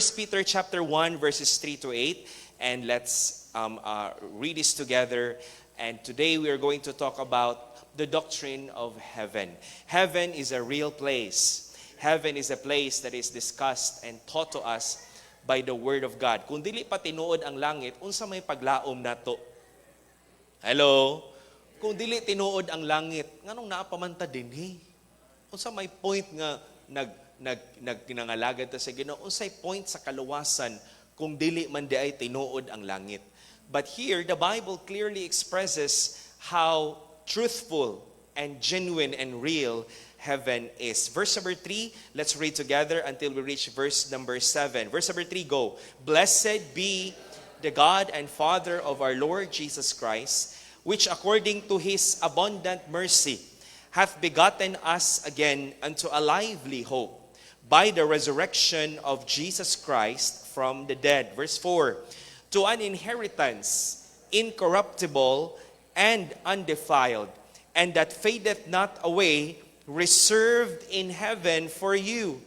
First Peter chapter 1 verses 3 to 8, and let's read this together. And today we are going to talk about the doctrine of heaven. Heaven is a real place. Heaven is a place that is discussed and taught to us by the Word of God. Kung dili pa tinuod ang langit, unsa may paglaom nato? Hello? Kung dili tinuod ang langit, nganong naapamanta dinhi? Unsa may point nga nagkinangalagad ta sa Ginoo? Unsay point sa kaluwasan kung dili man di ay tinuod ang langit? But here the Bible clearly expresses how truthful and genuine and real heaven is. Verse number 3, let's read together until we reach verse number 7. Verse number 3, go. Blessed be the God and Father of our Lord Jesus Christ, which according to His abundant mercy hath begotten us again unto a lively hope by the resurrection of Jesus Christ from the dead. Verse 4, to an inheritance incorruptible and undefiled, and that fadeth not away, reserved in heaven for you,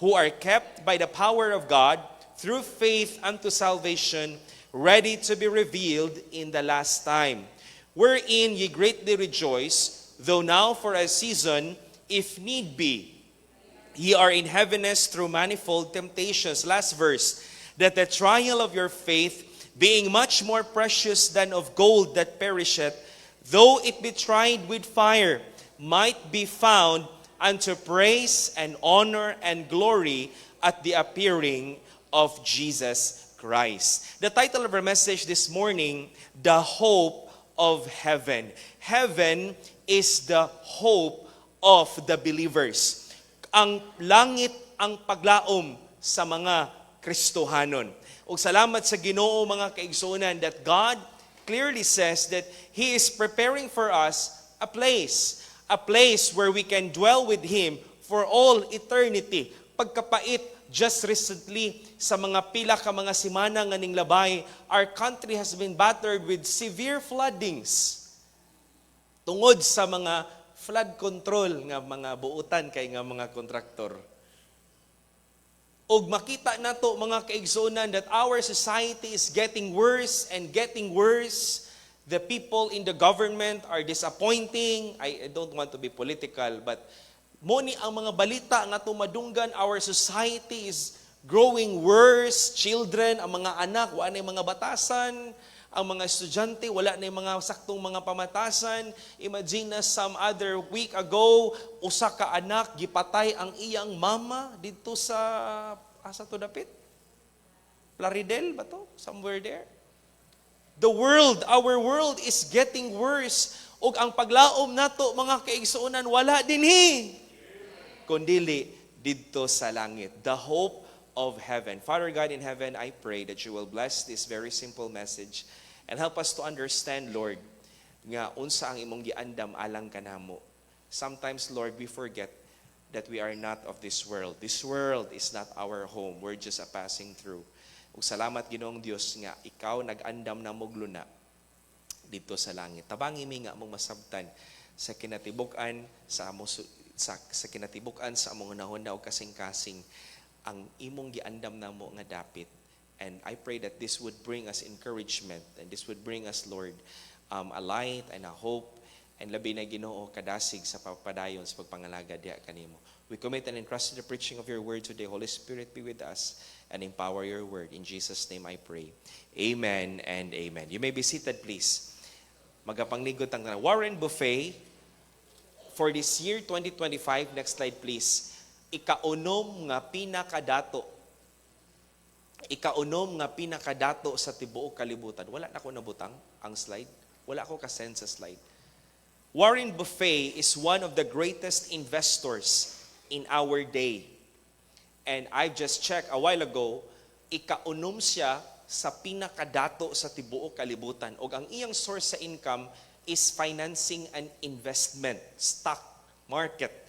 who are kept by the power of God through faith unto salvation, ready to be revealed in the last time, wherein ye greatly rejoice, though now for a season, if need be, ye are in heaviness through manifold temptations. Last verse, that the trial of your faith, being much more precious than of gold that perisheth, though it be tried with fire, might be found unto praise and honor and glory at the appearing of Jesus Christ. The title of our message this morning, The Hope of Heaven. Heaven is the hope of the believers. Ang langit ang paglaom sa mga Kristohanon. O salamat sa Ginoo mga kaigsunan that God clearly says that He is preparing for us a place where we can dwell with Him for all eternity. Pagkapait, just recently, sa mga pila ka mga simana nga ning labay, our country has been battered with severe floodings. Tungod sa mga flood control nga mga buutan kay nga mga kontraktor. Og makita nato mga kaigsunan that our society is getting worse and getting worse. The people in the government are disappointing. I don't want to be political, but moni ang mga balita nga tumadunggan, our society is growing worse. Children, ang mga anak, wala na yung mga batasan. Ang mga estudyante, wala na yung mga saktong mga pamatasan. Imagine na some other week ago, usa ka anak, gipatay ang iyang mama dito sa, asa to dapit? Plaridel ba to? Somewhere there. The world, our world is getting worse. Ug ang paglaom nato mga kaigsuonan, wala dinhi. Kundili dito sa langit. The hope of heaven. Father God in heaven, I pray that you will bless this very simple message and help us to understand, Lord, nga unsa ang imong giandam alang kanamo. Sometimes, Lord, we forget that we are not of this world. This world is not our home. We're just a passing through. Ug salamat Ginoong Dios nga ikaw nag-andam na mogluna dito sa langit. Tabangi mi nga among masabtan sa kinatibuk-an sa kinatibuk-an sa among nahuna ug kasing-kasing ang imong giandam namo nga dapit. And I pray that this would bring us encouragement and this would bring us, Lord, a light and a hope and labi na Ginoo kadasig sa pagpadayon sa pagpangalaga diha kanimo. We commit and entrust the preaching of your word today. Holy Spirit, be with us and empower your word. In Jesus' name I pray. Amen and amen. You may be seated, please. Magapangligot ang Warren Buffet for this year 2025. Next slide, please. Ikaunom nga pinakadato sa tibuok kalibutan. Wala na ko nabutang ang slide. Wala ko ka-send sa slide. Warren Buffett is one of the greatest investors in our day. And I just checked a while ago, ikaunom siya sa pinakadato sa tibuok kalibutan. O ang iyang source sa income is financing and investment, stock market.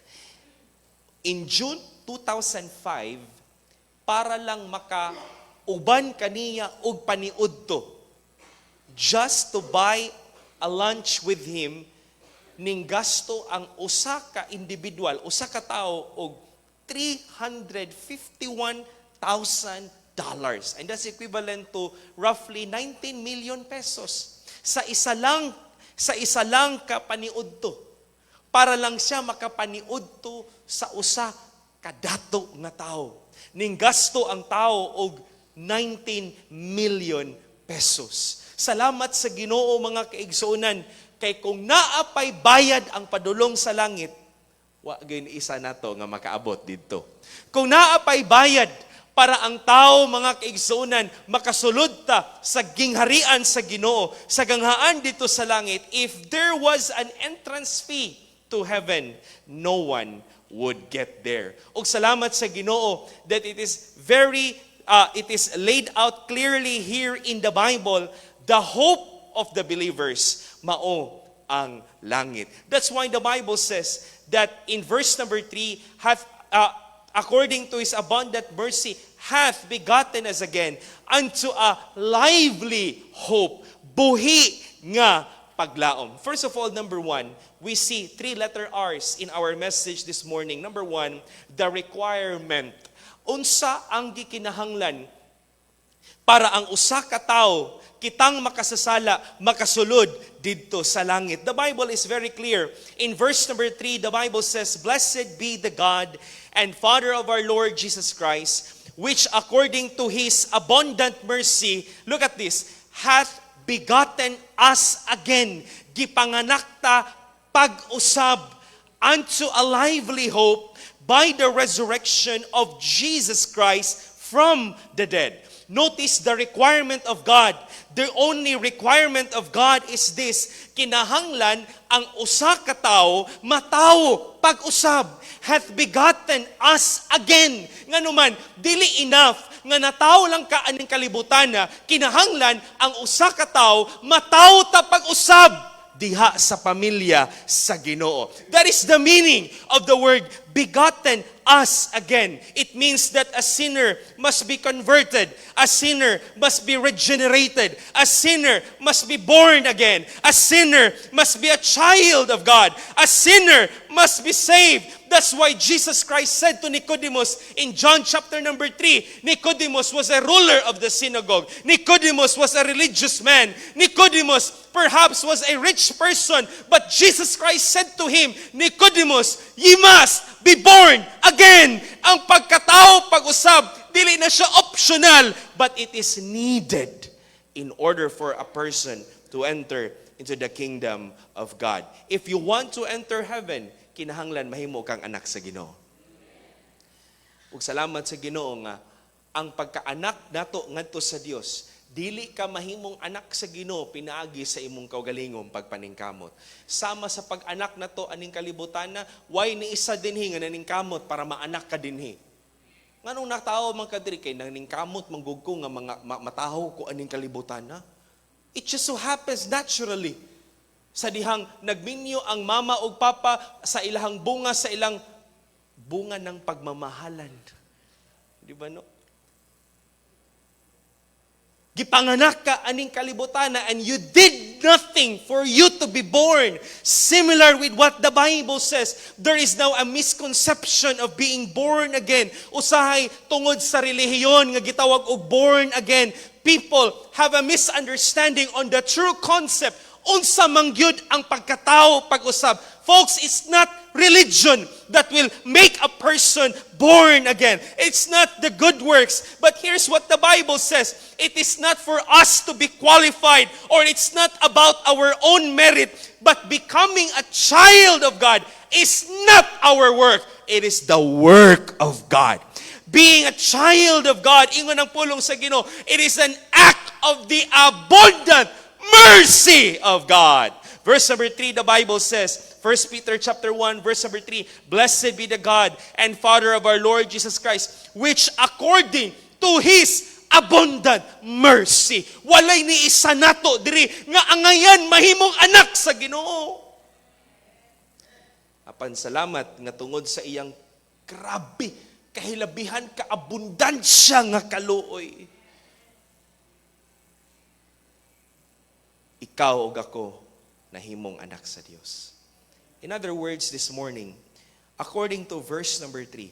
In June 2005, para lang makauban kaniya og paniudto, just to buy a lunch with him, ning gasto ang usa ka individual, usa ka tawo og $351,000 And that's equivalent to roughly 19 million pesos. Sa isa lang kapaniudto. Para lang siya makapaniudto sa usa kadato nga tao. Ning gasto ang tao og 19 million pesos. Salamat sa Ginoo mga kaigsuonan, kay kung naapay bayad ang padulong sa langit, wa gyud isa nato nga makaabot didto. Kung naapay bayad para ang tao mga kaigsuonan makasulod ta sa gingharian sa Ginoo, sa ganghaan dito sa langit, if there was an entrance fee to heaven, no one would get there. Og salamat sa Ginoo that it is laid out clearly here in the Bible, the hope of the believers, mao ang langit. That's why the Bible says that in verse number 3, according to His abundant mercy, hath begotten us again unto a lively hope, buhi nga paglaom. First of all, number 1, we see 3 letter R's in our message this morning. Number 1, the requirement. Unsa ang gikinahanglan para ang usa ka tawo kitang makasasala, makasulod didto sa langit. The Bible is very clear. In verse number 3, the Bible says, "Blessed be the God and Father of our Lord Jesus Christ, which according to His abundant mercy," look at this, "hath begotten us again." Gipanganak ta pag-usab unto a lively hope by the resurrection of Jesus Christ from the dead. Notice the requirement of God. The only requirement of God is this: kinahanglan ang usa ka tawo matawo pag-usab, hath begotten us again. Nganuman, dili enough nga natawo lang ka aning kalibutan na, kinahanglan ang usa ka tawo matawo ta pag-usab diha sa pamilya sa Ginoo. That is the meaning of the word begotten us again. It means that a sinner must be converted. A sinner must be regenerated. A sinner must be born again. A sinner must be a child of God. A sinner must be saved. That's why Jesus Christ said to Nicodemus in John chapter number 3, Nicodemus was a ruler of the synagogue. Nicodemus was a religious man. Nicodemus perhaps was a rich person. But Jesus Christ said to him, "Nicodemus, ye must be born again." Ang pagkatao, pag-usab, dili na siya optional, but it is needed in order for a person to enter into the kingdom of God. If you want to enter heaven, kinahanglan mahimo kang anak sa Ginoo. Ug salamat sa Ginoo nga ang pagkaanak nato ngadto sa Dios, dili ka mahimong anak sa Ginoo pinaagi sa imong kaugalingong pagpaningkamot. Sama sa pag-anak nato aning kalibutan na, why ni isa dinhi nga naningkamot para maanak ka dinhi. Nganong natawo man ka diri kay naningkamot manggugko nga mga mataho ko aning kalibutan na? It just so happens naturally. Sa dihang nagminyo ang mama o papa sa ilahang bunga, sa ilang bunga ng pagmamahalan. Di ba no? Gipanganak ka aning kalibutan na, and you did nothing for you to be born. Similar with what the Bible says, there is now a misconception of being born again. Usahay tungod sa relihiyon nga gitawag og born again. People have a misunderstanding on the true concept. Unsa man gyud ang pagkatao pag-usab. Folks, it's not religion that will make a person born again. It's not the good works. But here's what the Bible says. It is not for us to be qualified, or it's not about our own merit, but becoming a child of God is not our work. It is the work of God. Being a child of God, ingon ang pulong sa Ginoo, it is an act of the abundant mercy of God. Verse number 3, the Bible says, 1 Peter chapter 1, verse number 3, "Blessed be the God and Father of our Lord Jesus Christ, which according to His abundant mercy." Walay ni isa nato diri nga angayan mahimong anak sa Ginoo. Apan salamat nga tungod sa iyang grabe kahilabihan, kaabundansya nga kaluoy, ikaw o ako nahimong anak sa Dios. In other words, this morning, according to verse number 3,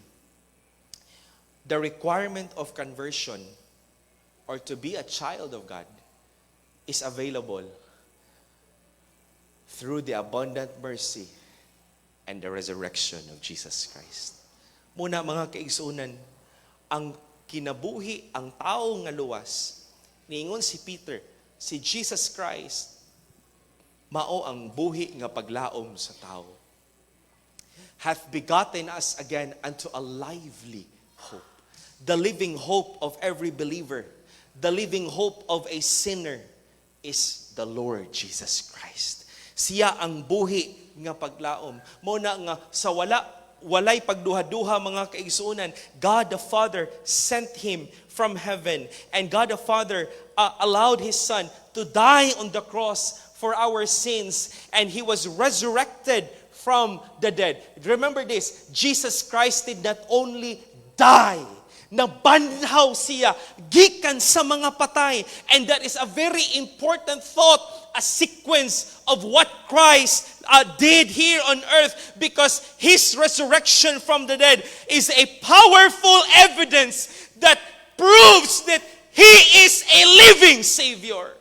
the requirement of conversion or to be a child of God is available through the abundant mercy and the resurrection of Jesus Christ. Muna mga kaigsunan, ang kinabuhi, ang tao nga luwas, niingon si Peter, si Jesus Christ, mao ang buhi nga paglaom sa tao. Hath begotten us again unto a lively hope. The living hope of every believer, the living hope of a sinner is the Lord Jesus Christ. Siya ang buhi nga paglaom. Muna nga sa walay pagduha-duha mga kaigsunan, God the Father sent Him from heaven, and God the Father allowed His Son to die on the cross for our sins, and He was resurrected from the dead. Remember this, Jesus Christ did not only die, nabanhaw siya gikan sa mga patay. And that is a very important thought, a sequence of what Christ did here on earth, because His resurrection from the dead is a powerful evidence that proves that He is a living Savior.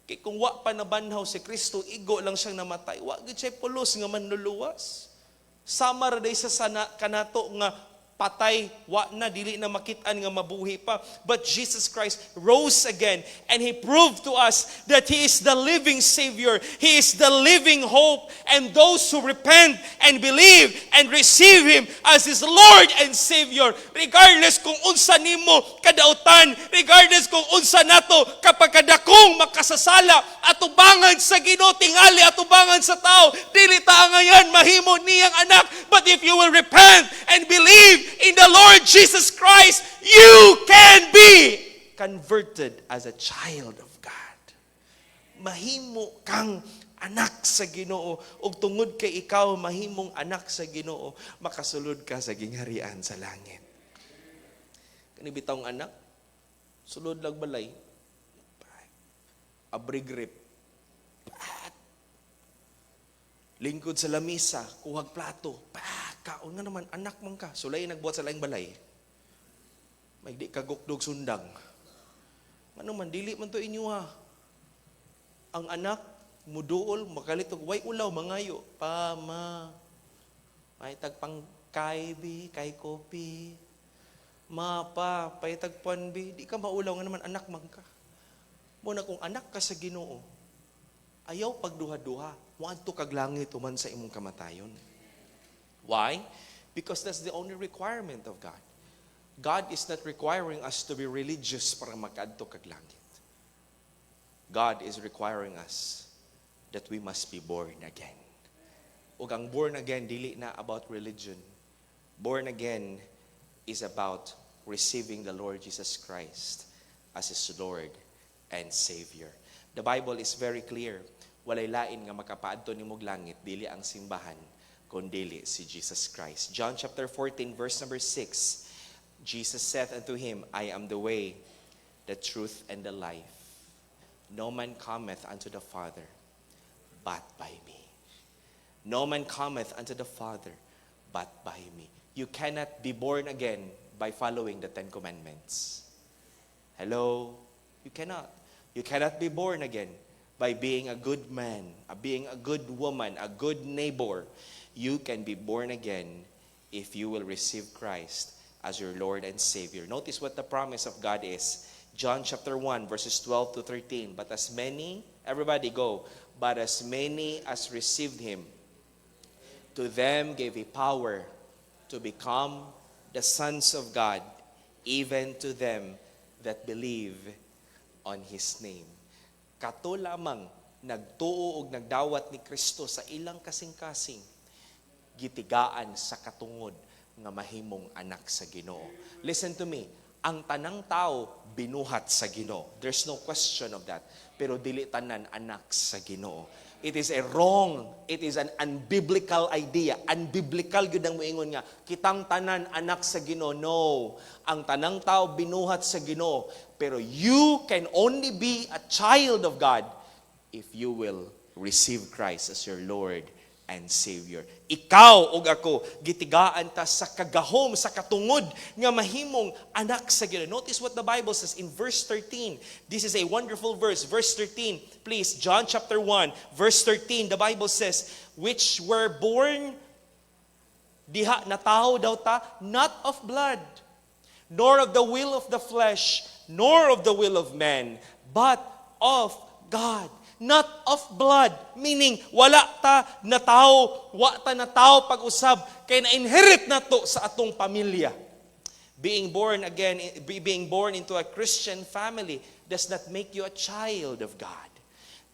Kay kung wa pa nabanhaw si Kristo, igo lang siyang namatay. Wa gid siya pulos nga manluluwas. Sama ra day sa kanato nga patay, wa na, dili na makitaan nga mabuhi pa. But Jesus Christ rose again, and He proved to us that He is the living Savior. He is the living hope. And those who repent and believe and receive Him as His Lord and Savior, regardless kung unsa nimo kadautan, regardless kung unsa nato kapag kadakong makasasala, atubangan sa Ginoo tingali, atubangan sa tao, dili ta ngayon mahimo niyang anak. But if you will repent and believe in the Lord Jesus Christ, you can be converted as a child of God. Mahimo kang anak sa Ginoo, ug tungod kay ikaw mahimong anak sa Ginoo, makasulod ka sa gingharian sa langit. Kani bitawng anak, sulod lang balay, abrig grip, lingkod sa lamisa, kuhag plato, kaon nga naman, anak man ka. Sulay nagbuhat sa laing balay. May di kagukdog sundang. Ano man, dili man to inyo ha. Ang anak, muduol, makalitog, way ulaw, mangayo. Ma, may tagpang kay kopi. Pa, pay tagpan bi. Di ka maulaw nga naman, anak man ka. Muna kung anak ka sa Ginoo, ayaw pagduha-duha. Wanto kaglangit uman sa imong kamatayon. Why? Because that's the only requirement of God. God is not requiring us to be religious para makadto kag langit. God is requiring us that we must be born again. Ug ang born again dili na about religion. Born again is about receiving the Lord Jesus Christ as His Lord and Savior. The Bible is very clear. Walay lain nga makapaadto nimong langit dili ang simbahan kundili si Jesus Christ. John chapter 14 verse number 6. Jesus said unto him, I am the way, the truth, and the life. No man cometh unto the Father but by me. No man cometh unto the Father but by me. You cannot be born again by following the Ten Commandments. Hello? You cannot. You cannot be born again by being a good man, being a good woman, a good neighbor. You can be born again if you will receive Christ as your Lord and Savior. Notice what the promise of God is. John chapter 1 verses 12 to 13. But as many, everybody go, but as many as received Him, to them gave He power to become the sons of God, even to them that believe on His name. Kato lamang nagtuo ug nagdawat ni Kristo sa ilang kasing-kasing, gitigaan sa katungod nga mahimong anak sa Ginoo. Listen to me, ang tanang tao binuhat sa Ginoo. There's no question of that. Pero dili tanan anak sa Ginoo. It is a wrong, it is an unbiblical idea. Unbiblical gyud ang moingon nga kitang tanan anak sa Ginoo. No, ang tanang tao binuhat sa Ginoo. Pero you can only be a child of God if you will receive Christ as your Lord and Savior. Ikaw ug ako gitigaan ta sa kagahom, sa katungod nga mahimong anak sa Ginoo. Notice what the Bible says in verse 13. This is a wonderful verse. Verse 13, please. John chapter 1, verse 13. The Bible says, which were born, diha na tao daw ta, not of blood, nor of the will of the flesh, nor of the will of man, but of God. Not of blood, meaning wala ta na tao, wa ta na tao pag-usab, kay na-inherit na to sa atong pamilya. Being born again, being born into a Christian family does not make you a child of God.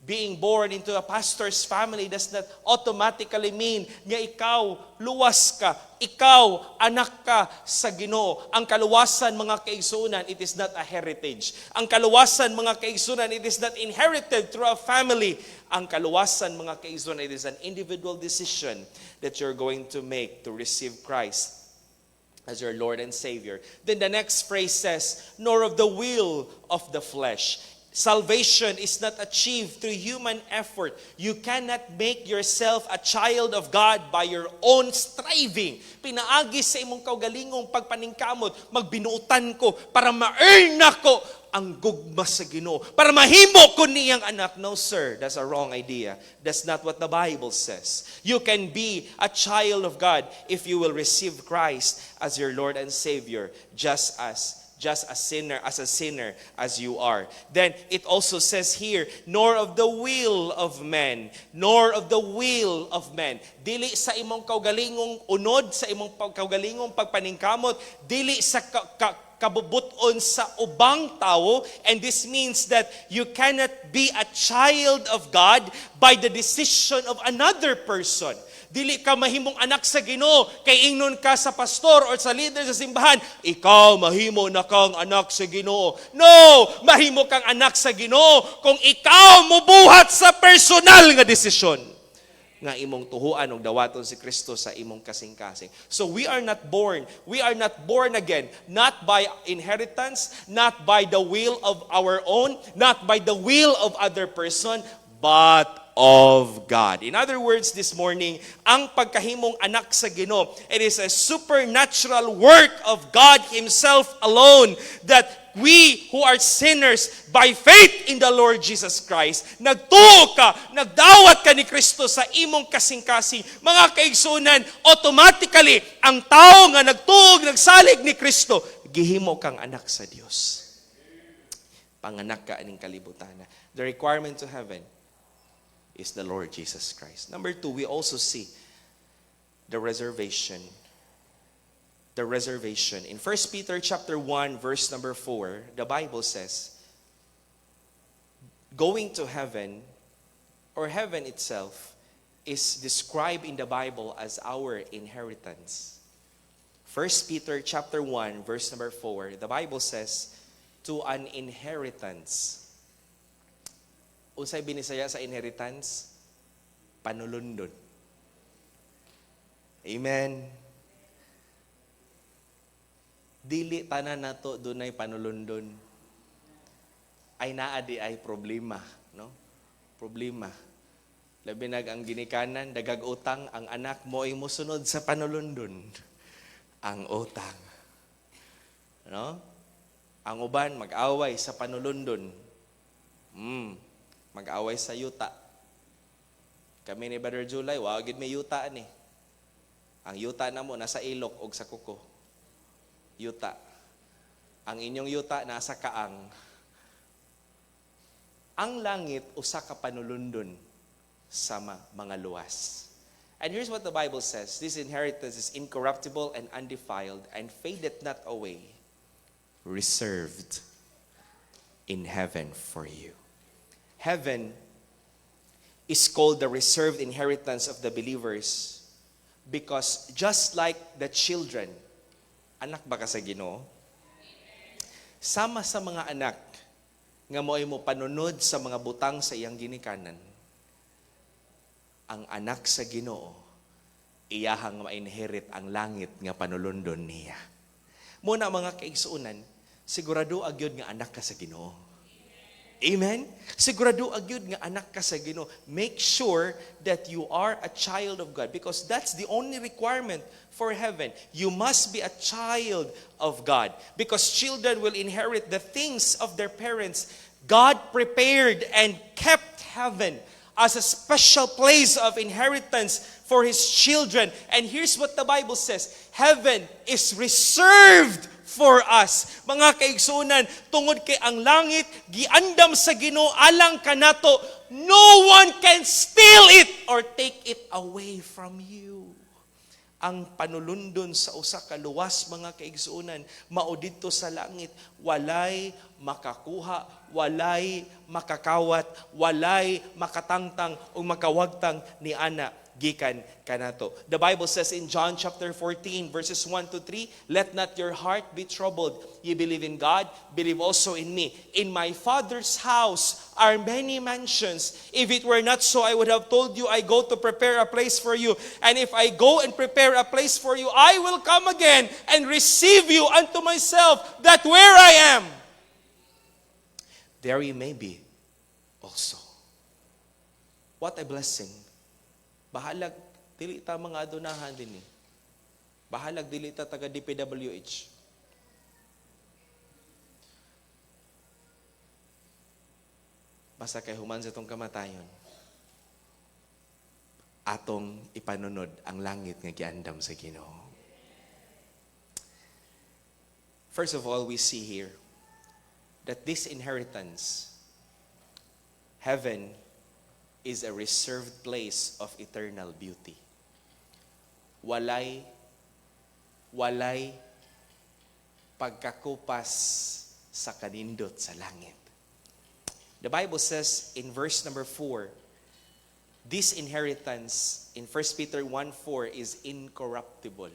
Being born into a pastor's family does not automatically mean nga ikaw luwas ka, ikaw anak ka sa Ginoo. Ang kaluwasan, mga kaigsunan, it is not a heritage. Ang kaluwasan, mga kaigsunan, it is not inherited through a family. Ang kaluwasan, mga kaigsunan, it is an individual decision that you're going to make to receive Christ as your Lord and Savior. Then the next phrase says, nor of the will of the flesh. Salvation is not achieved through human effort. You cannot make yourself a child of God by your own striving. Pinaagi sa imong kaugalingong pagpaningkamot, magbinuutan ko para ma-earn ako ang gugma sa Ginoo, para mahimo ko niyang anak. No, sir, that's a wrong idea. That's not what the Bible says. You can be a child of God if you will receive Christ as your Lord and Savior, just a sinner as you are. Then it also says here, nor of the will of men, nor of the will of men. Dili sa imong kaugalingong unod, sa imong kaugalingong pagpaningkamot, dili sa kabubuton sa ubang tao. And this means that you cannot be a child of God by the decision of another person. Dili ka mahimong anak sa Ginoo kay ingnon ka sa pastor or sa leader sa simbahan, ikaw mahimo na kang anak sa Ginoo. No, mahimo kang anak sa Ginoo kung ikaw mobuhat sa personal nga desisyon nga imong tuhuan og dawaton si Kristo sa imong kasing-kasing. So we are not born again, not by inheritance, not by the will of our own, not by the will of other person, but of God. In other words, this morning, ang pagkahimong anak sa Ginoo, it is a supernatural work of God Himself alone, that we who are sinners, by faith in the Lord Jesus Christ, nagtuo ka, nagdawat ka ni Kristo sa imong kasing-kasing, mga kaigsunan, automatically, ang tao nga nagtuog, nagsalig ni Kristo, gihimo kang anak sa Dios. Panganak ka aning kalibutan. The requirement to heaven is the Lord Jesus Christ. Number 2, we also see the reservation. The reservation. In 1 Peter chapter 1, verse number 4, the Bible says, going to heaven, or heaven itself, is described in the Bible as our inheritance. 1 Peter chapter 1, verse number 4, the Bible says, to an inheritance. Unsay binisaya sa inheritance? Panulundon. Amen. Dili tanan nato dunay panulundon. Ay naa di ay problema, no? Problema. Labi nag ang ginikanan, dagag utang, ang anak mo ay musunod sa panulundon. Ang utang. No? Ang uban mag-away sa panulundon. Mag-away sa yuta. Kami ni Brother July, wagid may yuta ni. Ang yuta na mo nasa ilok o sa kuko. Yuta. Ang inyong yuta nasa kaang. Ang langit usa ka panulundon sa mga luwas. And here's what the Bible says. This inheritance is incorruptible and undefiled and fadeth not away, reserved in heaven for you. Heaven is called the reserved inheritance of the believers because just like the children, anak ba ka sa Ginoo? Sama sa mga anak nga mo'y mo panunod sa mga butang sa iyang ginikanan, ang anak sa Ginoo, iyahang ma-inherit ang langit nga panulundon niya. Muna mga kaigsuunan, sigurado agyod nga anak ka sa Ginoo. Amen? Sigurado agyud nga anak ka sa Ginoo. Make sure that you are a child of God because that's the only requirement for heaven. You must be a child of God because children will inherit the things of their parents. God prepared and kept heaven as a special place of inheritance for His children. And here's what the Bible says, heaven is reserved for us. Mga kaigsunan, tungod kay ang langit, giandam sa Ginoo alang kanato, no one can steal it or take it away from you. Ang panulundon sa usa ka luwas, mga kaigsunan, mao didto sa langit, walay makakuha, walay makakawat, walay makatangtang o makawagtang ni ana gikan kanato. The Bible says in John chapter 14 verses 1 to 3, let not your heart be troubled. You believe in God, believe also in me. In my Father's house are many mansions. If it were not so, I would have told you I go to prepare a place for you. And if I go and prepare a place for you, I will come again and receive you unto myself, that where I am, there you may be also. What a blessing. Bahalag, dili ta mga adunahan din eh. Bahalag, dili ta taga DPWH. Basta kay human sa itong kamatayon, atong ipanunod ang langit nga giandam sa Ginoo. First of all, we see here that this inheritance, heaven, is a reserved place of eternal beauty. Walay pagkakupas sa kanindot sa langit. The Bible says in verse number 4, this inheritance in 1 Peter 1:4 is incorruptible.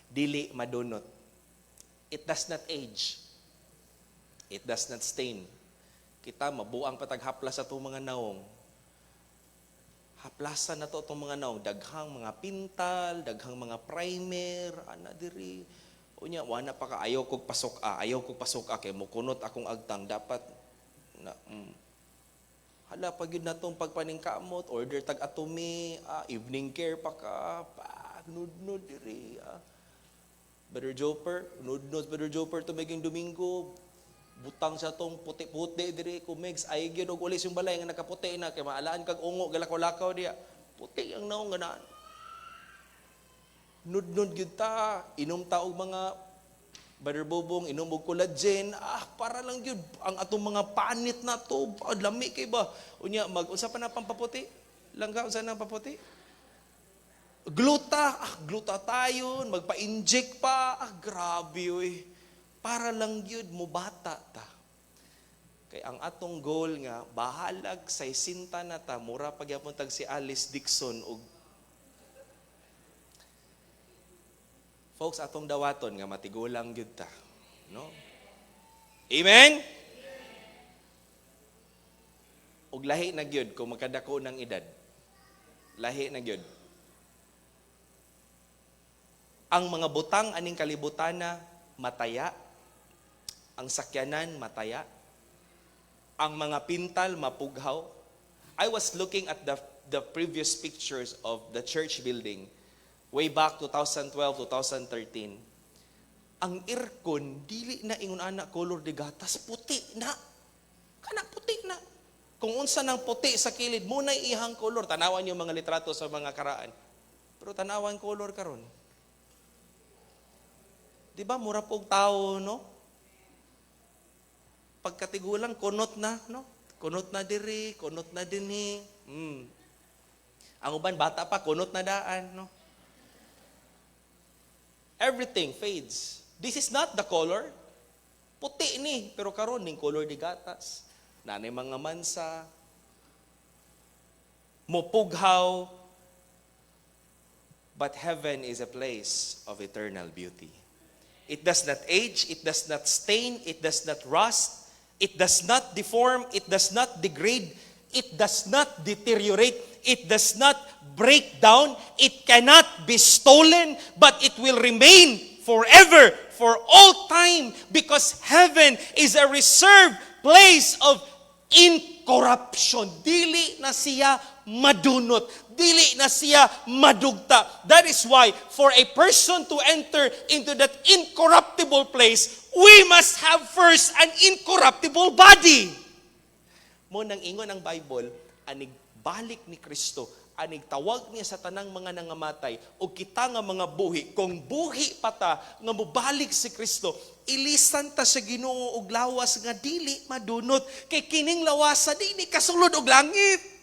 Dili madunot. It does not age. It does not stain. Kita mabuang pataghaplas sa itong mga naong. Haplasan na to itong mga naong. Daghang mga pintal, daghang mga primer, ana diri. Unya, wala pa ka, ayaw kong pasok kay mukunot akong agtang. Dapat, hala, pag yun na itong pagpaningkamot, order tag-atome, evening care pa ka, nudnod diri. Brother Joper, nudnod Brother Joper tumiging Domingo, butang sa tong puti-puti diri kumigs ay gyud og ulis yung balay nga nakaputi na kay maalaan kag ungo galakaw-lakaw diya. Puti ang naong ganaan. Nudnod gyud ta, inom ta og mga Brother Bobong, inom og collagen, para lang gyud ang atong mga panit na to, lami kay ba. Unya mag-unsa pa na pampaputi? Langga unsa na paputi? Gluta tayo, magpa-inject pa, grabe oy. Para lang yun, mubata ta. Kay ang atong goal nga, bahalag sa isinta na ta, mura pagyapuntag si Alice Dixon. Folks, atong dawaton nga matigulang yun ta. No? Amen? Og lahi na gyud kung magkadako ng edad. Lahi na gyud. Ang mga butang aning kalibutana, mataya. Ang sakyanan, mataya. Ang mga pintal, mapughaw. I was looking at the previous pictures of the church building way back 2012, 2013. Ang aircon, dili na ingon anak color de gatas, puti na. Kana puti na. Kung unsa nang puti sa kilid, muna ihang color. Tanawan yung mga litrato sa mga karaan. Pero tanawan color karon. Di ba, mura pong tao, no? Pagkatigulang, kunot na, no? Kunot na diri, kunot na dinhi. Ang uban, bata pa, kunot na daan, no? Everything fades. This is not the color. Puti ni, pero karon ning color di gatas. Nanay mga mansa. Mupughaw. But heaven is a place of eternal beauty. It does not age, it does not stain, it does not rust. It does not deform, it does not degrade, it does not deteriorate, it does not break down, it cannot be stolen, but it will remain forever, for all time, because heaven is a reserved place of incorruption. Dili na siya madunot. Dili na siya madugta. That is why for a person to enter into that incorruptible place, we must have first an incorruptible body. Mo nang ingon ang Bible, anig balik ni Kristo, anig tawag niya sa tanang mga nangamatay, o kita nga mga buhi, kung buhi pata nga mubalik si Kristo, ilisan ta sa Ginoo og lawas nga dili madunot, kay kining lawasa dili kasulod og langit.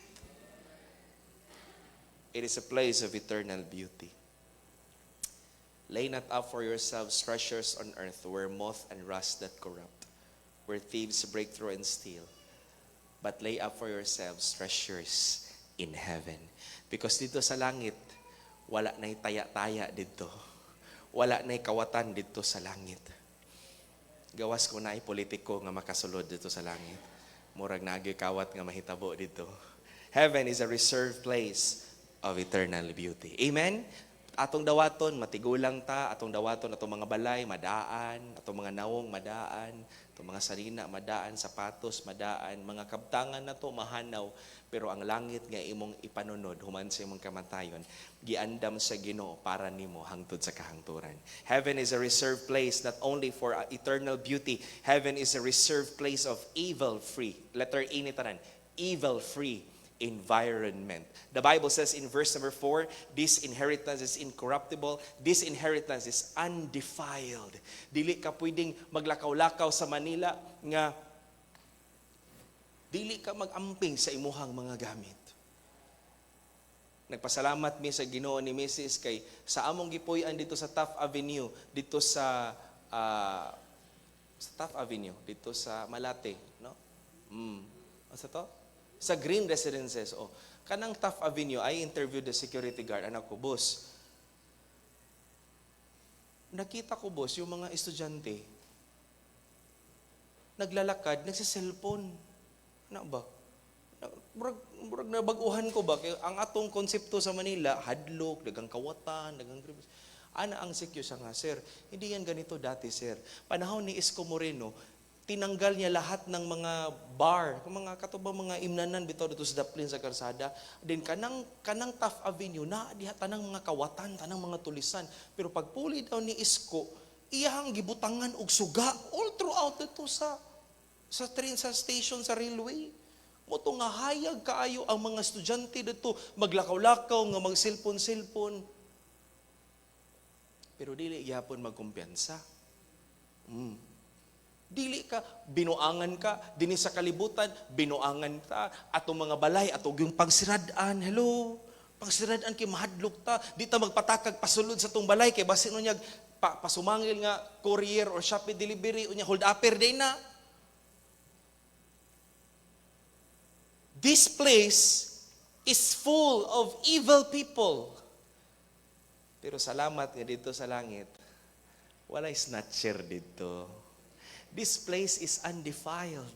It is a place of eternal beauty. Lay not up for yourselves treasures on earth where moth and rust that corrupt, where thieves break through and steal. But lay up for yourselves treasures in heaven. Because dito sa langit, wala na'y taya-taya dito. Wala na'y kawatan dito sa langit. Gawas ko na'y politiko nga makasulod dito sa langit. Murag na'y kawat nga mahitabo dito. Heaven is a reserved place of eternal beauty. Amen? Atong dawaton, matigulang ta. Atong dawaton, atong mga balay, madaan. Atong mga nawong, madaan. Atong mga sarina, madaan. Sapatos, madaan. Mga kabtangan na to, mahanaw. Pero ang langit nga imong ipanunod, human sa imong kamatayon, giandam sa Ginoo para nimo hangtod sa kahangturan. Heaven is a reserved place not only for eternal beauty. Heaven is a reserved place of evil-free. Letter A ni tanan, evil-free environment. The Bible says in verse number 4, this inheritance is incorruptible, this inheritance is undefiled. Dili ka pwedeng maglakaw-lakaw sa Manila nga dili ka magamping sa imuhang mga gamit. Nagpasalamat mi sa Ginoo ni Mrs. kay sa among gipuy-an dito sa Taft Avenue, dito sa Taft Avenue, dito sa Malate, no? Ano to? Sa Green Residences, kanang Taft Avenue, I interviewed the security guard. Anak ko, boss, nakita ko, boss, yung mga estudyante, naglalakad, nagsiselfone. Ano ba? Murag nabaguhan ko ba? Kaya ang atong konsepto sa Manila, hadlok, dagang kawatan, dagang gribis. Ana ang sikyo sa nga, sir. Hindi yan ganito dati, sir. Panahon ni Isko Moreno, tinanggal niya lahat ng mga bar, mga katubang mga imnanan bitaw dito sa daplin sa kalsada. Then kanang Taft Avenue na diha tanang mga kawatan, tanang mga tulisan. Pero pagpuli daw ni Isko, iyang gibutangan og suga all throughout dito sa train, sa station, sa railway. Moto nga hayag kaayo ang mga estudyante dito maglakaw-lakaw nga mag-cellphone. Pero dili gyapon magkumpiyansa. Dili ka, binuangan ka, dinhi sa kalibutan, binuangan ta, atong mga balay, atong yung pagsiradaan, hello, pagsiradaan kay mahadlok ta, di ta magpatakag pasulod sa tong balay, kay basin unya pasumangil nga courier or Shopee delivery, unya hold upper day na. This place is full of evil people. Pero salamat nga dito sa langit, walay snatcher dito. This place is undefiled.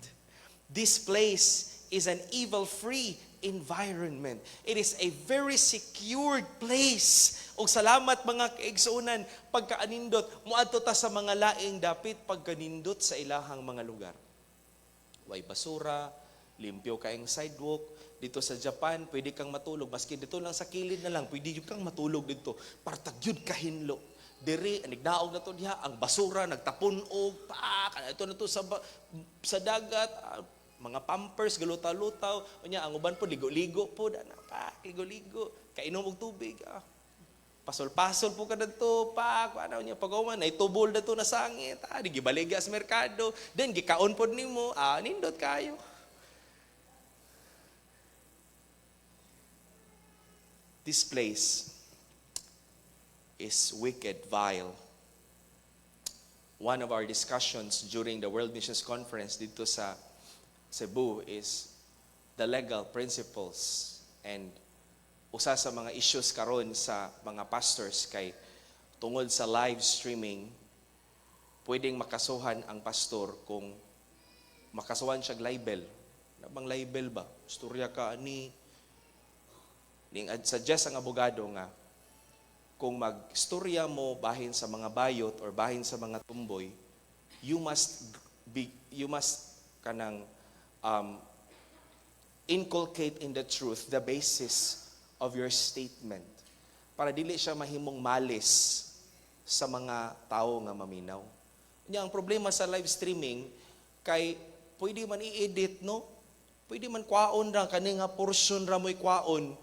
This place is an evil-free environment. It is a very secured place. O salamat mga kaigsuunan, pagkaanindot, muadto ta sa mga laing dapit pagkanindot sa ilahang mga lugar. Way basura, limpyo kaayong sidewalk. Dito sa Japan, pwede kang matulog. Maski dito lang sa kilid na lang, pwede kang matulog dito. Partagyud kahinlo. Diri, nigdaog na to diha, ang basura, nagtapunog, ito na to sa dagat, mga pampers, galutaw-lutaw, ang uban po, ligo-ligo po, ligo-ligo, kainom og tubig, pasol-pasol po ka na to, pag-uman, naitubol na to na sangit, di gibaliga sa merkado, then gikaon po nimo, nindot kayo. This place is wicked, vile. One of our discussions during the World Missions Conference dito sa Cebu is the legal principles, and usa sa mga issues karon sa mga pastors kay tungod sa live streaming, pwedeng makasuhan ang pastor kung makasuhan siya libel. Nabang libel ba? Istorya ka ni suggest ang abogado nga kung magstorya mo bahin sa mga bayot or bahin sa mga tumboy, you must kanang inculcate in the truth the basis of your statement para dili siya mahimong malis sa mga tao nga maminaw. Nya ang problema sa live streaming kay pwede man i-edit, no? Pwede man kwaon ra kani nga portion ra mo'y kwaon.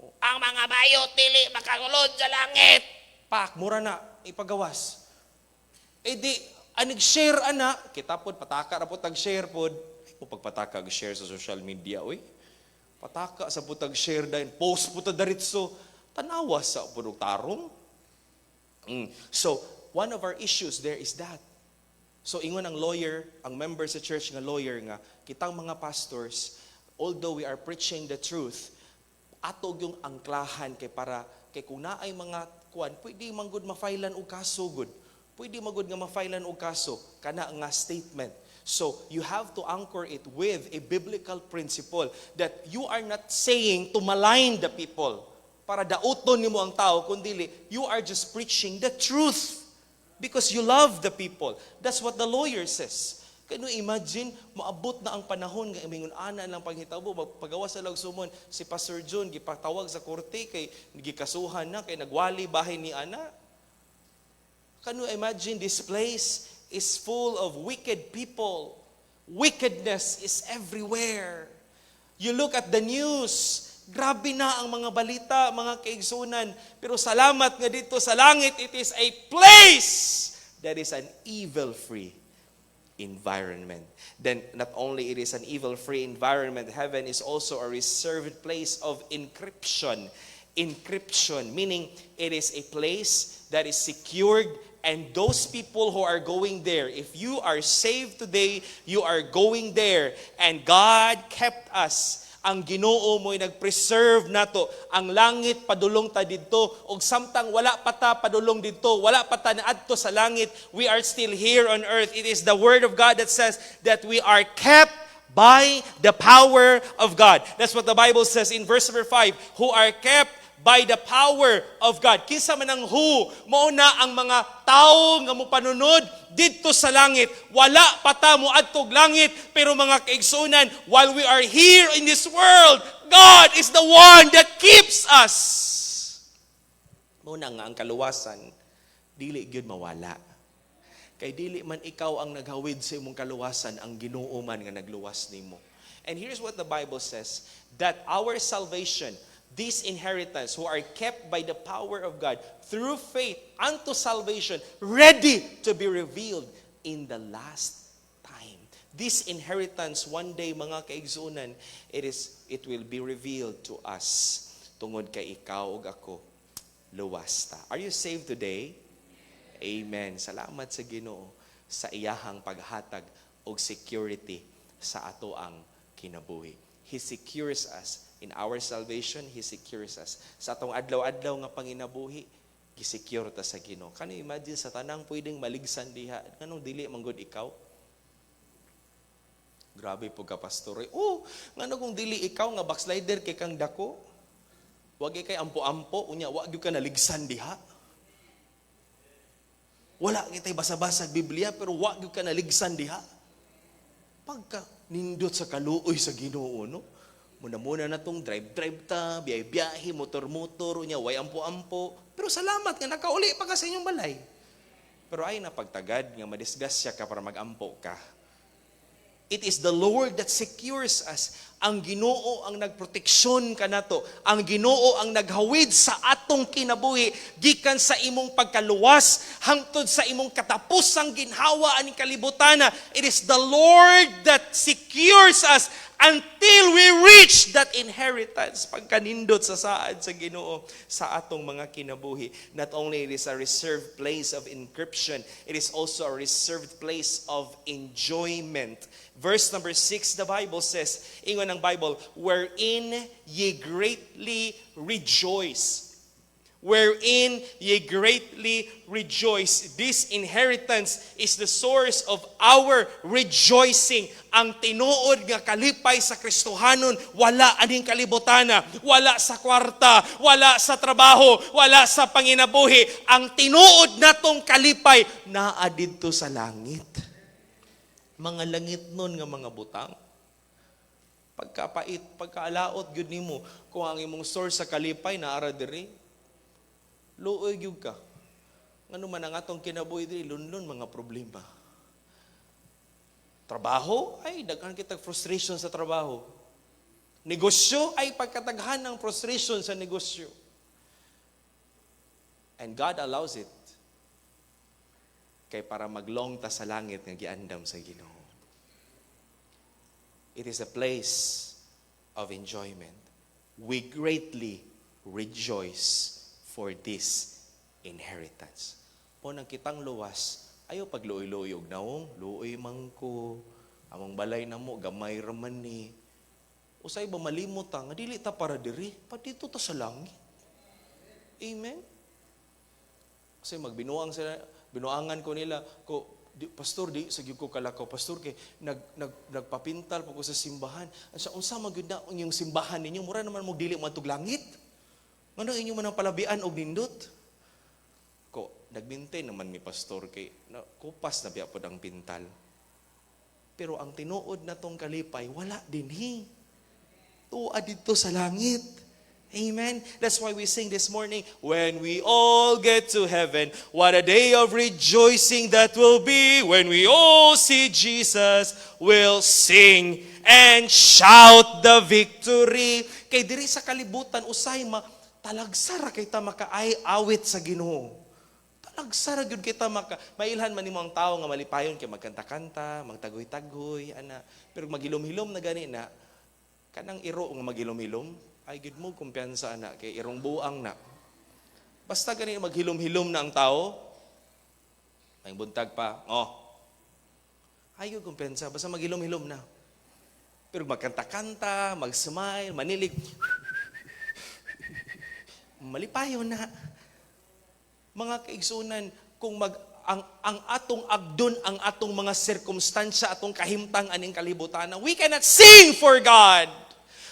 Ang mga bayot dili makasulod sa langit. Pak, mura na ipagawas. Di anig-share ana, kita pod pataka ra pod tag-share pod. O pagpataka share sa social media, oy. Pataka sa putag share dahil post puta daritso tanawa sa pudog tarong. So, one of our issues there is that. So, ingon ang lawyer, ang member sa church nga lawyer nga, kitang mga pastors, although we are preaching the truth, atog yung angklahan kay kung naay mga kuan, pwede manggod mafailan og kaso gud. Pwede magud nga mafailan og kaso kana nga statement. So, you have to anchor it with a biblical principle that you are not saying to malign the people para dauton nimo ang tao, kundi you are just preaching the truth because you love the people. That's what the lawyer says. Kaya imagine, maabot na ang panahon nga imingon ana lang panghitabo, magpagawas sa lagsumon si Pastor John, gipatawag sa korte kay gikasuhan na, kay nagwali bahay ni ana. Can you imagine this place is full of wicked people. Wickedness is everywhere. You look at the news, grabe na ang mga balita, mga kaigsunan. Pero salamat nga dito sa langit, it is a place that is an evil-free environment. Then not only it is an evil-free environment, heaven is also a reserved place of encryption. Encryption, meaning it is a place that is secured. And those people who are going there, if you are saved today, you are going there. And God kept us. Ang Ginoo mo'y nag-preserve nato. Ang langit padulong ta didto. Og samtang wala pa ta padulong didto, wala pa ta naadto sa langit, we are still here on earth. It is the word of God that says that we are kept by the power of God. That's what the Bible says in verse number 5. Who are kept by the power of God. Kinsa man ang who, mao na ang mga tao nga mopanunod didto sa langit. Wala pa ta moadtog langit, pero mga kaigsunan, while we are here in this world, God is the one that keeps us. Mao na nga ang kaluwasan dili gyud mawala. Kay dili man ikaw ang naghawid sa imong kaluwasan, ang Ginoo man nga nagluwas nimo. And here's what the Bible says, that our salvation, this inheritance, who are kept by the power of God through faith unto salvation, ready to be revealed in the last time. This inheritance, one day, mga kaigsunan, it will be revealed to us. Tungod kay ikaw ug ako, luwas ta. Are you saved today? Amen. Salamat sa Ginoo sa iyahang paghatag og security sa ato ang kinabuhi. He secures us. In our salvation, He secures us. Sa atong adlaw-adlaw nga panginabuhi, gisecure ta sa Ginoo. Kano imagine sa tanang pwedeng maligsan diha, kanong dili manggod ikaw? Grabe po ka, pastor. Ngano kung dili ikaw nga backslider kay kang dako? Wag kay ampo-ampo, unya wag gyud ka naligsan diha. Wala kitay basa-basa Biblia pero wag gyud ka naligsan diha. Pagka nindot sa kaluoy sa Ginoo, no? Muna na tong drive ta, biyahe, motor-motor, unya way ampo-ampo. Pero salamat nga nakauli pa ka sa inyong balay. Pero ay napagtagad nga madisgasya ka para magampo ka. It is the Lord that secures us. Ang Ginoo ang nagproteksyon kanato. Ang Ginoo ang naghawid sa atong kinabuhi gikan sa imong pagkaluwas hangtod sa imong katapusang ginhawa aning kalibutana. It is the Lord that secures us until we reach that inheritance. Pagkanindot sa saad sa Ginoo sa atong mga kinabuhi. Not only it is a reserved place of encryption, it is also a reserved place of enjoyment. Verse number 6, the Bible says, ingon ang Bible, wherein ye greatly rejoice. Wherein ye greatly rejoice. This inheritance is the source of our rejoicing. Ang tinuod nga kalipay sa Kristohanon, wala aning kalibutana, wala sa kwarta, wala sa trabaho, wala sa panginabuhi. Ang tinuod natong kalipay naa didto sa langit. Mga langit nun nga mga butang. Pagkapait, pagkaalaot gyud nimo kung ang imong source sa kalipay naara diri. Luoy gyud ka. Ngano man ang atong kinabuhi diri lunlon mga problema. Trabaho ay daghan kitag frustration sa trabaho. Negosyo ay pagkataghan ng frustration sa negosyo. And God allows it kay para maglong ta sa langit nga giandam sa Ginoo. It is a place of enjoyment. We greatly rejoice for this inheritance. O nang kitang luwas, ayaw pagluoy-luoy og naong, luoy man ko, among balay na mo, gamay raman ni. Usay ba malimot nga dili ta para diri, pa dito ta sa langit. Amen? Kasi binuangan ko nila, Pastor, di sa ko kalakaw. Pastor, kay nagpapintal po ko sa simbahan. Sa unsa magyud na yung simbahan ninyo, mura naman mo dili man tug langit. Ngano inyo man ang palabian og nindot? Nagbintay naman mi pastor kay kupas na biya pod ang pintal. Pero ang tinuod na tong kalipay wala dinhi. Tuwa dito sa langit. Amen. That's why we sing this morning, when we all get to heaven, what a day of rejoicing that will be. When we all see Jesus, we'll sing and shout the victory. Kay diri sa kalibutan usay talagsara kay ta makaay-awit sa Ginoo. Talagsara gyud kita mailhan man nimo ang tawo nga malipayon kay magkanta-kanta, magtagoy-tagoy ana. Pero magilom-hilom na gani na kanang iro nga magilom-hilom. Ay gid mo kumpiyansa na kay irong buang na. Basta gani maghilom-hilom na ang tao, ay buntag pa, ay gid kumpiyansa basta maghilom-hilom na. Pero magkanta-kanta, mag-smile, manilig, malipayon na. Mga kaigsunan, kung ang atong agdon, ang atong mga sirkumstansya, atong kahimtang aning kalibutan, we cannot sing for God.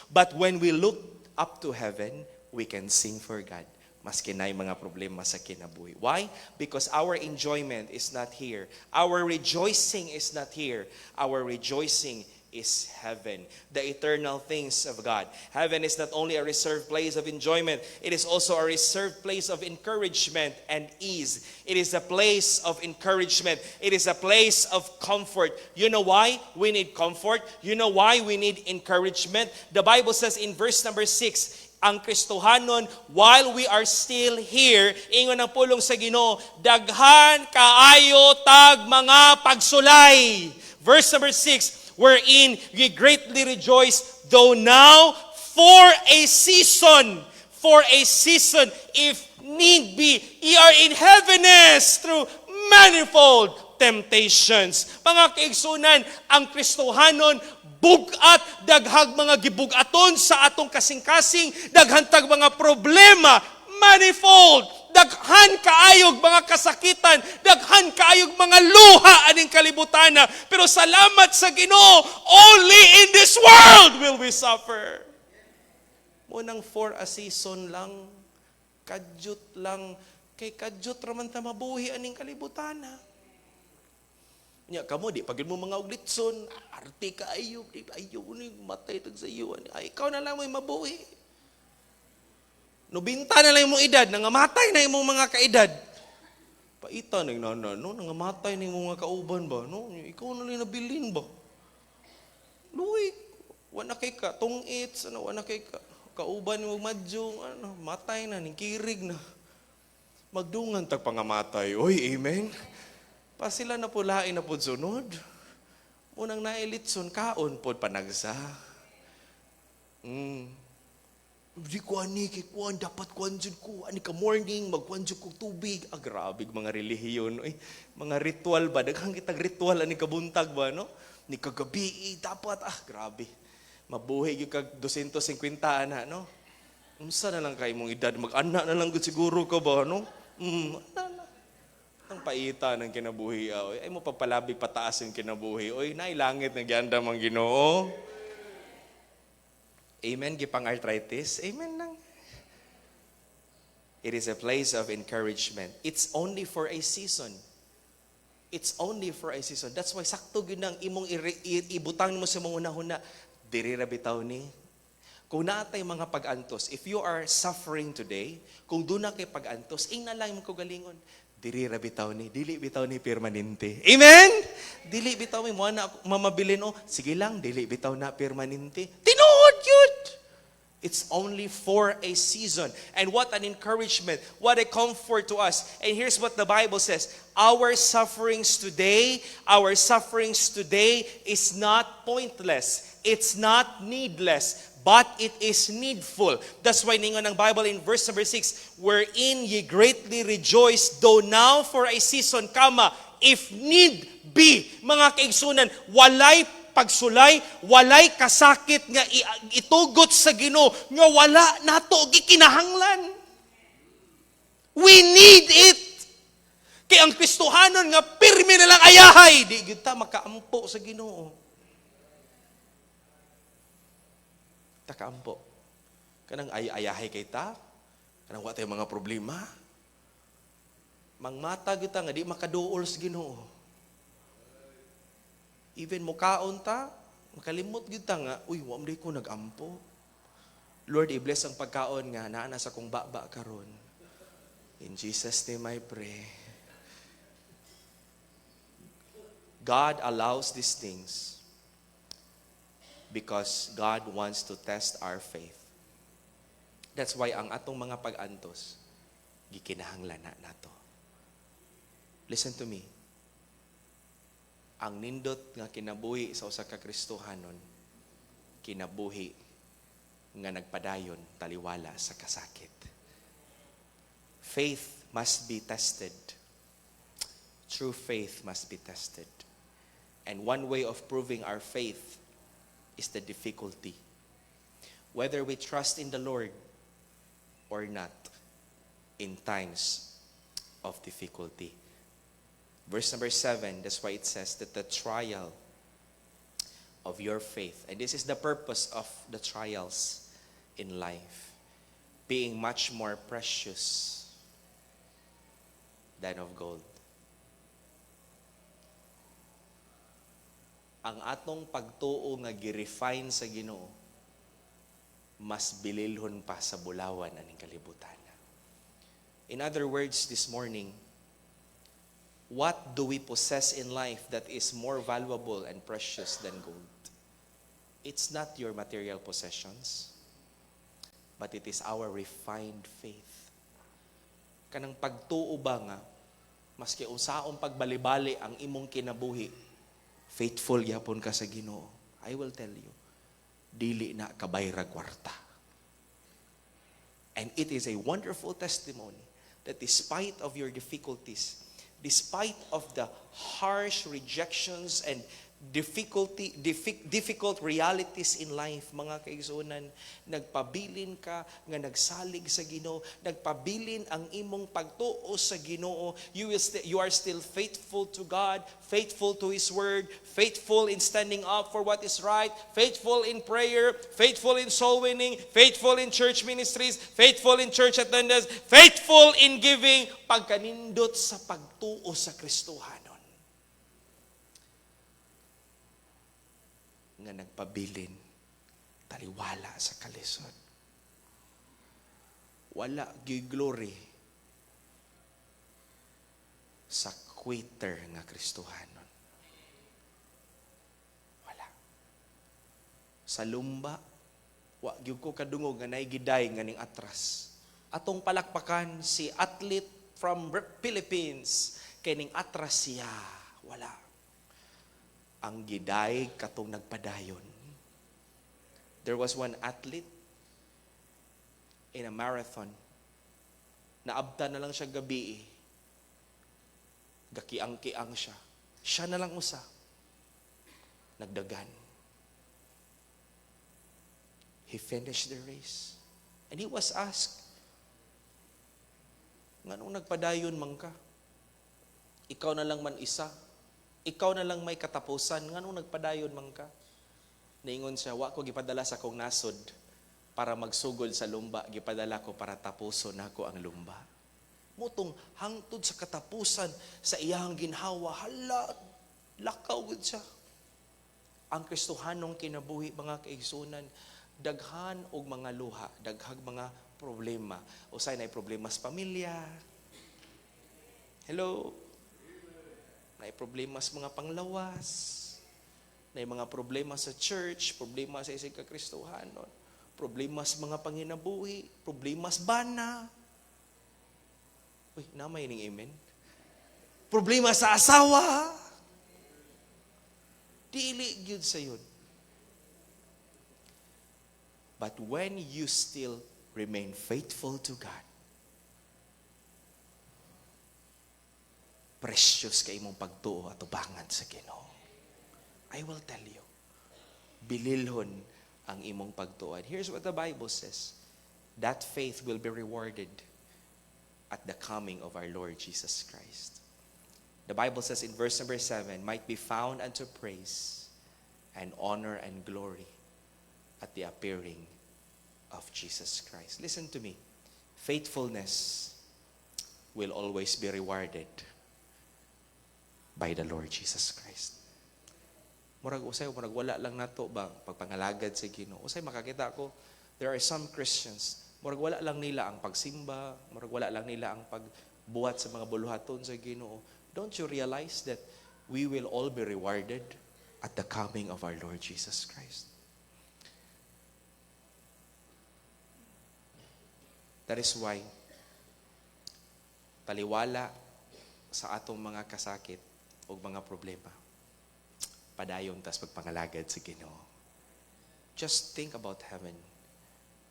But when we look up to heaven, we can sing for God. Maski na'y mga problema sa kinabuhi. Why? Because our enjoyment is not here. Our rejoicing is not here. Our rejoicing is heaven, the eternal things of God. Heaven is not only a reserved place of enjoyment, it is also a reserved place of encouragement and ease. It is a place of encouragement. It is a place of comfort. You know why we need comfort? You know why we need encouragement? The Bible says in verse number 6, ang Kristohanon, while we are still here, ingon ang pulong sa Ginoo, daghan kaayo tag mga pagsulay. Verse number 6, wherein ye greatly rejoice, though now for a season, if need be, ye are in heaviness through manifold temptations. Mga kaigsunan, ang Kristohanon, bugat, daghag mga gibugaton sa atong kasing-kasing, daghantag mga problema, manifold, daghan kaayog mga kasakitan, daghan kaayog mga luha aning kalibutana. Pero salamat sa Ginoo, only in this world will we suffer. Munang for a season lang, kadyut lang, kay kadyut raman ta mabuhi aning kalibutana. Nya kamo di pagid mo mga uglitson, arte kaayo, di ayo ni matay tag sa iyo. Ay ikaw na lang may mabuhi. Nubinta na lang imong edad, nangamatay na imong mga kaedad. Paita ning nana, no, nangamatay na imong mga kauban ba, no? Ikaw na lang nabilin ba? Luy, wala kay ka tungit, ano, wala kay ka kauban mo madjong, ano, matay na ning kirig na. Magdungan tag pangamatay. Oy, amen. Pa sila na pulain na pud sunod. Unang nailitson kaon pod panagsa. Di ko ani kay kuan dapat kuan jud ko ani ka morning magkuan jud ko tubig. Grabe mga relihiyon mga ritual ba daghang kitag ritual ani kabuntag ba no ni kagabi dapat grabe mabuhi gyud kag 250 ana no unsa na lang kay mong edad mag-anak na lang gud siguro ka ba no ang paita ng kinabuhi ay mo pagpalabig pataas yung kinabuhi nay langit na gianda mang Ginoo. Amen, gipang arthritis. Amen lang. It is a place of encouragement. It's only for a season. It's only for a season. That's why sakto gyud nang imong ibutang mo sa mga una-una, diri ra bitaw ni. Kung natay mga pag-antos, if you are suffering today, kung doon na kay pag-antos, ing na lang mo galingon, diri ra bitaw ni, dili bitaw ni permanente. Amen? Dili bitaw mi mo na mamabilin o, sige lang, dili bitaw na permanente. Tinuod yun! It's only for a season. And what an encouragement, what a comfort to us. And here's what the Bible says, our sufferings today is not pointless. It's not needless, but it is needful. That's why ningon ng Bible in verse number 6, wherein ye greatly rejoice, though now for a season, if need be. Mga kaigsunan, walay pagsulay, walay kasakit nga itugot sa Ginoo nga wala nato gikinahanglan. We need it. Kay ang Kristohanon nga pirmi na lang ayahay, di gyud ta makaampo sa Ginoo. Takaampo. Kanang ayahay kay ta, kanang wa tay mga problema. Mangmata gyud ta nga di makaduol sa Ginoo. Even mukaon ta, makalimot gyud ta nga, uy, wa man ko nagampo. Lord, i-bless ang pagkaon nga naa sa kong baba karon. In Jesus' name I pray. God allows these things because God wants to test our faith. That's why ang atong mga pag-antos, gikinahanglan na nato. Listen to me. Ang nindot nga kinabuhi sa usa ka Kristohanon, kinabuhi nga nagpadayon taliwala sa kasakit. Faith must be tested. True faith must be tested. And one way of proving our faith is the difficulty. Whether we trust in the Lord or not in times of difficulty. Verse number 7, that's why it says that the trial of your faith, and this is the purpose of the trials in life, being much more precious than of gold. Ang atong pagtuo nga gi-refine sa Ginoo, mas bililhon pa sa bulawan aning kalibutan. In other words, this morning, what do we possess in life that is more valuable and precious than gold? It's not your material possessions, but it is our refined faith. Kanang pagtuo ba nga, maski unsaon pagbalibali ang imong kinabuhi, faithful gyapon ka sa Ginoo. I will tell you, dili na kabayra kwarta. And it is a wonderful testimony that despite of your difficulties, despite of the harsh rejections and difficult realities in life, mga kaigsunan, nagpabilin ka nga nagsalig sa Ginoo, nagpabilin ang imong pagtuo sa Ginoo, you are still faithful to God, faithful to His Word, faithful in standing up for what is right, faithful in prayer, faithful in soul winning, faithful in church ministries, faithful in church attendance, faithful in giving, pagkanindot sa pagtuo sa Kristohanon. Nga nagpabilin taliwala sa kalisod. Wala gyud glory sa quitter nga Kristohanon. Wala. Sa lumba, wa gyud ko kadungog nga naigiday nga ning atras. Atong palakpakan si athlete from Philippines kay ning atras siya. Wala. Ang giday katong nagpadayon. There was one athlete in a marathon. Naabta na lang siya gabi. Gakiang-kiang siya. Siya na lang usa. Nagdagan. He finished the race. And he was asked, nganong nagpadayon man ka? Ikaw na lang man isa. Ikaw na lang may katapusan, nganong nagpadayon man ka? Niingon siya, wa ko gipadala sa kong nasod para magsugod sa lumba, gipadala ko para tapuson nako ang lumba. Mutong hangtod sa katapusan sa iyang ginhawa, hala, lakaw gud siya. Ang Kristohanong kinabuhi, mga kaigsunan, daghan og mga luha, daghang mga problema. Usay na problema sa pamilya. Hello? Na problema sa mga panglawas. Na mga problema sa church, problema sa isig kakristohanon, problema sa mga panginabuhi, problema sa bana. Uy, namay ning amen. Problema sa asawa. Dili gyud sa yun. But when you still remain faithful to God, precious kay imong pagtuo at ubangan sa Ginoo. I will tell you, bililhon ang imong pagtuo. And here's what the Bible says. That faith will be rewarded at the coming of our Lord Jesus Christ. The Bible says in verse number 7, might be found unto praise and honor and glory at the appearing of Jesus Christ. Listen to me. Faithfulness will always be rewarded by the Lord Jesus Christ. Murag wala lang nato ba pagpangalagad sa Ginoo. Usay makakita ko, there are some Christians, murag wala lang nila ang pagsimba, murag wala lang nila ang pagbuhat sa mga buluhaton sa Ginoo. Don't you realize that we will all be rewarded at the coming of our Lord Jesus Christ? That is why taliwala sa atong mga kasakit o mga problema, padayon tas pagpangalagad sa Ginoo. Just think about heaven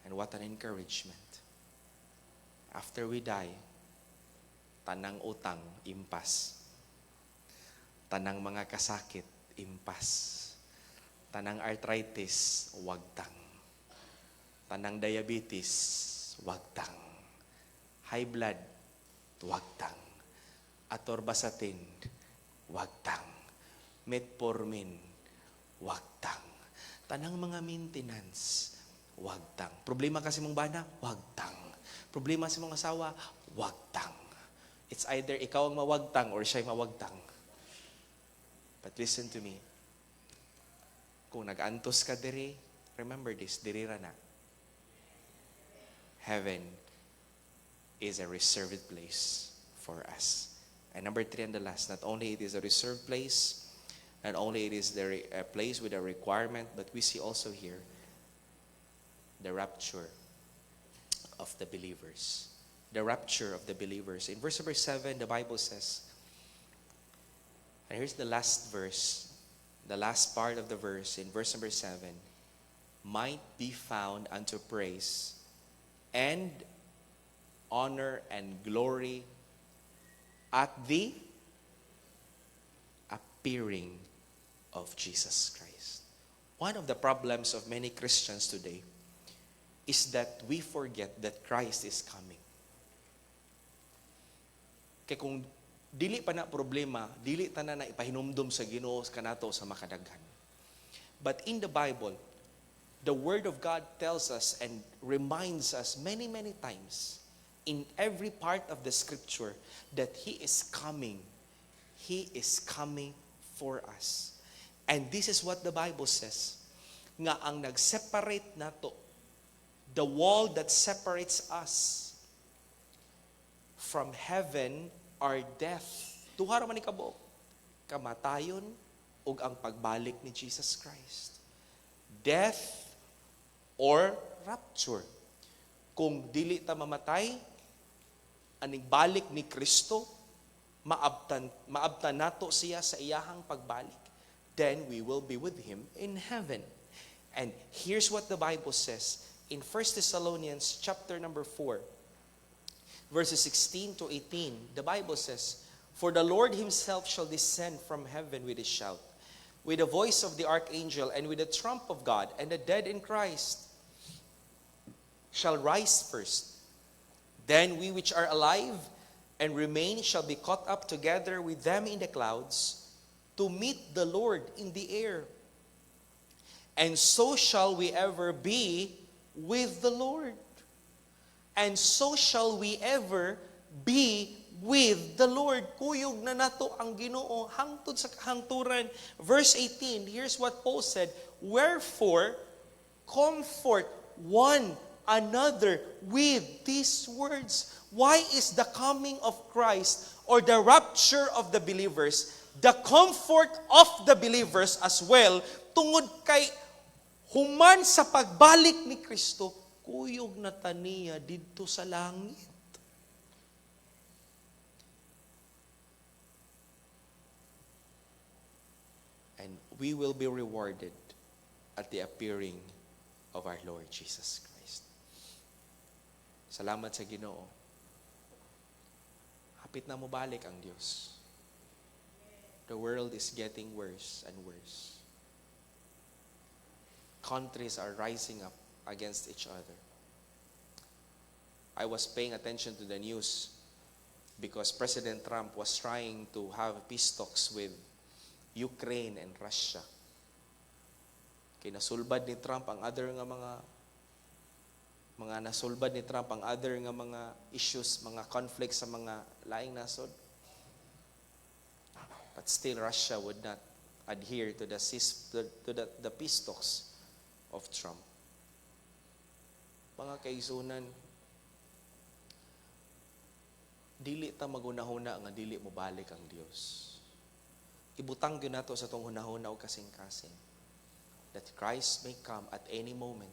and what an encouragement. After we die, tanang utang, impas. Tanang mga kasakit, impas. Tanang arthritis, wagtang. Tanang diabetes, wagtang. High blood, wagtang. Atorvastatin, wagtang. Metformin, wagtang. Tanang mga maintenance, wagtang. Problema kasi mong bana, wagtang. Problema sa mga asawa, wagtang. It's either ikaw ang mawagtang or siya'y mawagtang. But listen to me. Kung nag-antos ka diri, remember this, diri ra na. Heaven is a reserved place for us. And number 3 and the last, not only it is a reserved place, not only it is a place with a requirement, but we see also here the rapture of the believers. The rapture of the believers. In verse number 7, the Bible says, and here's the last verse, the last part of the verse, in verse number 7, might be found unto praise and honor and glory at the appearing of Jesus Christ. One of the problems of many Christians today is that we forget that Christ is coming. Kaya kung dili pa na problema, dili ta na ipahinumdum sa Ginoo kanato sa makadaghan. But in the Bible, the Word of God tells us and reminds us many, many times in every part of the Scripture that He is coming. He is coming for us. And this is what the Bible says. Nga ang nag-separate nato, the wall that separates us from heaven are death. Duha ra man ikabo, kamatayon ug ang pagbalik ni Jesus Christ. Death or rapture. Kung dili ta mamatay, aning balik ni Kristo, maabtan nato siya sa iyahang pagbalik. Then we will be with Him in heaven. And here's what the Bible says in 1 Thessalonians chapter number 4, verses 16 to 18. The Bible says, for the Lord Himself shall descend from heaven with a shout, with the voice of the archangel, and with the trump of God, and the dead in Christ shall rise first. Then we which are alive and remain shall be caught up together with them in the clouds to meet the Lord in the air. And so shall we ever be with the Lord. And so shall we ever be with the Lord. Kuyog na nato ang Ginoo hangtod sa kahangturan. Verse 18, here's what Paul said, wherefore, comfort one another with these words. Why is the coming of Christ or the rapture of the believers the comfort of the believers as well, tungod kay human sa pagbalik ni Kristo, kuyog na taniya didto sa langit. And we will be rewarded at the appearing of our Lord Jesus Christ. Salamat sa Ginoo. Hapit na mo balik ang Diyos. The world is getting worse and worse. Countries are rising up against each other. I was paying attention to the news because President Trump was trying to have peace talks with Ukraine and Russia. Kinasulbad ni Trump ang other nga mga nasulbad ni Trump ang other nga mga issues, mga conflicts sa mga laing nasod. But still, Russia would not adhere to the peace talks of Trump. Mga kaigsunan, dili ta magunahuna nga dili mo balik ang Dios. Ibutang gyud nato sa tong hunahuna o kasing-kasing that Christ may come at any moment.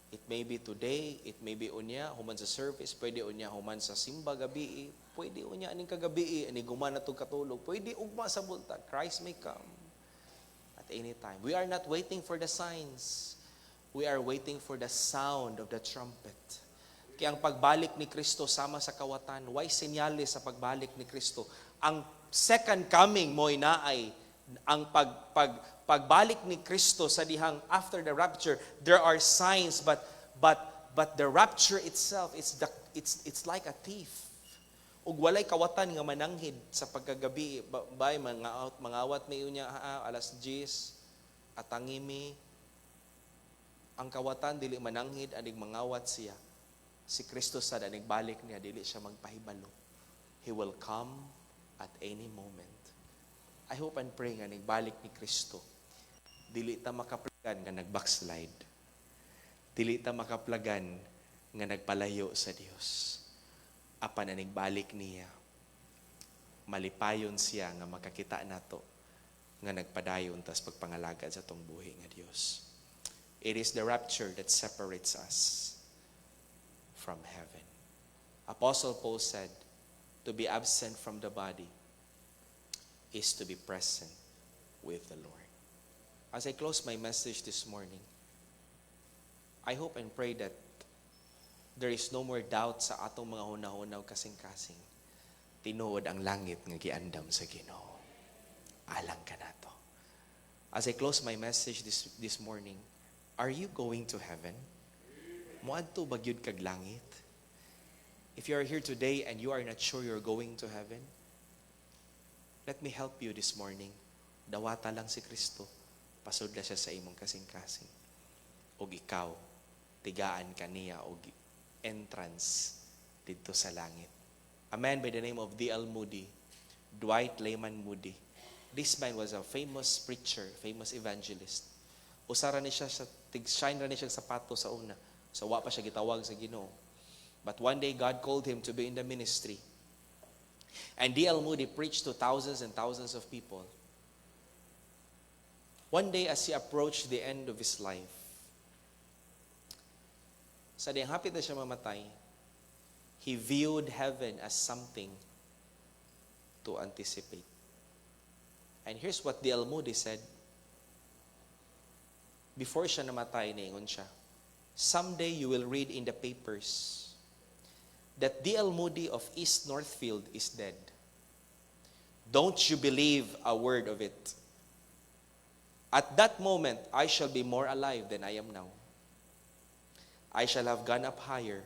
It may be today, it may be unya human sa service, pwede unya human sa simba gabi, pwede unya aning kagabi, ani guman natong katulog, pwede ugma sa buntag. Christ may come at any time. We are not waiting for the signs. We are waiting for the sound of the trumpet. Kaya ang pagbalik ni Kristo sama sa kawatan, why senyales sa pagbalik ni Kristo? Ang second coming mo inaay ang pagbalik ni Kristo sa dihang after the rapture, there are signs, but the rapture itself, it's like a thief. Ug walay kawatan nga mananghid sa pagkagabi, bay mangawat may unya alas 10 atangimi. Ang kawatan dili mananghid aning mangawat siya. Si Kristo sad aning balik niya dili siya magpahibalo. He will come at any moment. I hope and pray nga nagbalik ni Kristo. Dili ta makaplagan nga nag-backslide. Dili ta makaplagan nga nagpalayo sa Dios. Apan na nagbalik niya, malipayon siya nga makakita nato nga nagpadayon tas pagpangalagad sa tong buhi nga Dios. It is the rapture that separates us from heaven. Apostle Paul said, to be absent from the body is to be present with the Lord. As I close my message this morning, I hope and pray that there is no more doubt sa atong mga hunahunaw kasing-kasing. Tinuod ang langit nga giandam sa Ginoo. Alang ka nato. As I close my message this morning, are you going to heaven? Moadto ba gyud kag langit? If you are here today and you are not sure you're going to heaven, let me help you this morning. Dawata lang si Kristo. Pasudla siya sa imong kasing-kasing. O ikaw, tigaan ka niya o entrance dito sa langit. A man by the name of D.L. Moody, Dwight Lyman Moody. This man was a famous preacher, famous evangelist. Usara ni siya sa tig-shine ra ni siya sapato sa una. So wa pa siya gitawag sa Ginoo. But one day God called him to be in the ministry. And D.L. Moody preached to thousands and thousands of people. One day as he approached the end of his life, sa diyang hapit na siya mamatay, he viewed heaven as something to anticipate. And here's what D.L. Moody said. Before siya namatay, naingon siya, someday you will read in the papers that D.L. Moody of East Northfield is dead. Don't you believe a word of it. At that moment, I shall be more alive than I am now. I shall have gone up higher.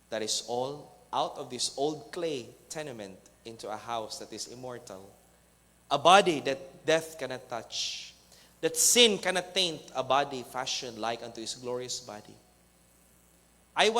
That is all out of this old clay tenement into a house that is immortal. A body that death cannot touch. That sin cannot taint a body fashioned like unto his glorious body. I was